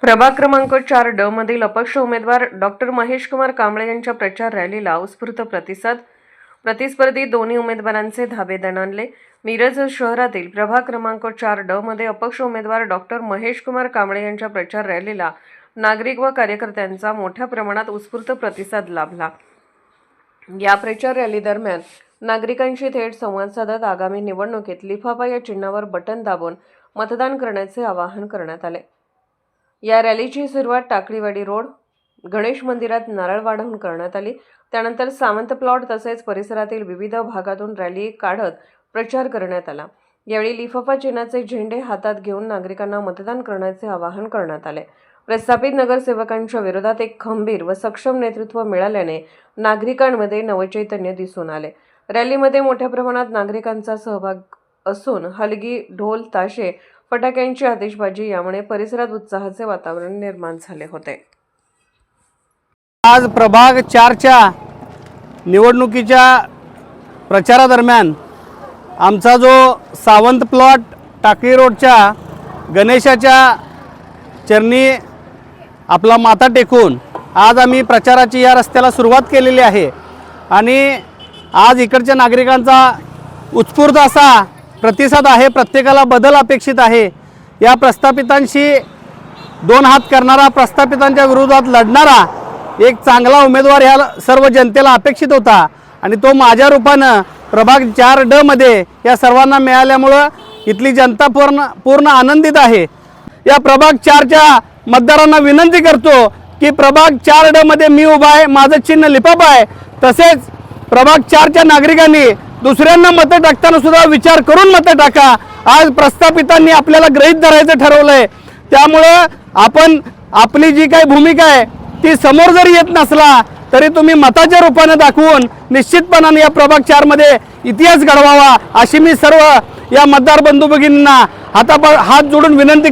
प्रभाग क्रमांक 4 ड मधील अपक्ष उमेदवार डॉक्टर महेश कुमार कांबळे यांच्या प्रचार रॅलीला उत्स्फूर्त प्रतिसाद. प्रतिस्पर्धी दोन्ही उमेदवारांचे धाबे दणाणले. मिरज शहरातील प्रभाग क्रमांक 4 ड मध्ये अपक्ष उमेदवार डॉक्टर महेश कुमार कांबळे यांच्या प्रचार रॅलीला नागरिक व कार्यकर्त्यांचा मोठ्या प्रमाणात उत्स्फूर्त प्रतिसाद लाभला. या प्रचार रॅली दरम्यान नागरिकांशी थेट संवाद साधत आगामी निवडणुकीत लिफाफा या चिन्हावर बटन दाबून मतदान करण्याचे आवाहन करण्यात आले. या रॅलीची सुरुवात टाकळीवाडी रोड गणेश मंदिरात नारळ वाढवून करण्यात आली. त्यानंतर सावंत प्लॉट तसेच परिसरातील विविध भागातून रॅली काढत प्रचार करण्यात आला. यावेळी लिफाफा चिन्हाचे झेंडे हातात घेऊन नागरिकांना मतदान करण्याचे आवाहन करण्यात आले. प्रस्थापित नगरसेवकांच्या विरोधात एक खंबीर व सक्षम नेतृत्व मिळाल्याने नागरिकांमध्ये नवचैतन्य दिसून आले. रॅलीमध्ये मोठ्या प्रमाणात नागरिकांचा सहभाग असून हलगी, ढोल, ताशे, फटाक्यांची आतिषबाजी यामुळे परिसरात उत्साहाचे वातावरण निर्माण झाले होते. आज प्रभाग 4च्या निवडणुकीच्या प्रचारादरम्यान आमचा जो सावंत प्लॉट टाकळी रोडच्या गणेशाच्या चरणी आपला माथा टेकून आज आम्ही प्रचाराची या रस्त्याला सुरुवात केलेली आहे. आणि आज इकडच्या नागरिकांचा उत्स्फूर्त असा प्रतिसाद आहे. प्रत्येकाला बदल अपेक्षित आहे. या प्रस्थापितांशी दोन हात करणारा, प्रस्थापितांच्या विरोधात लढणारा एक चांगला उमेदवार ह्या सर्व जनतेला अपेक्षित होता आणि तो माझ्या रूपानं प्रभाग 4 ड मध्ये या सर्वांना मिळाल्यामुळं इथली जनता पूर्ण आनंदित आहे. या प्रभाग 4च्या मतदारांना विनंती करतो की प्रभाग 4 ड मध्ये मी उभा आहे, माझं चिन्ह लिफाफा आहे. तसेच प्रभाग 4च्या नागरिकांनी दुसऱ्यांना मतं टाकताना सुद्धा विचार करून मतं टाका. आज प्रस्थापितांनी आपल्याला गृहीत धरायचं ठरवलंय. त्यामुळं आपण आपली जी काही भूमिका आहे ती समोर जरी येत नसला तरी तुम्ही मताच्या रूपाने दाखवून निश्चितपणाने या प्रभाग 4 मध्ये इतिहास घडवावा अशी मी सर्व या मतदार बंधू भगिनींना हात जोडून विनंती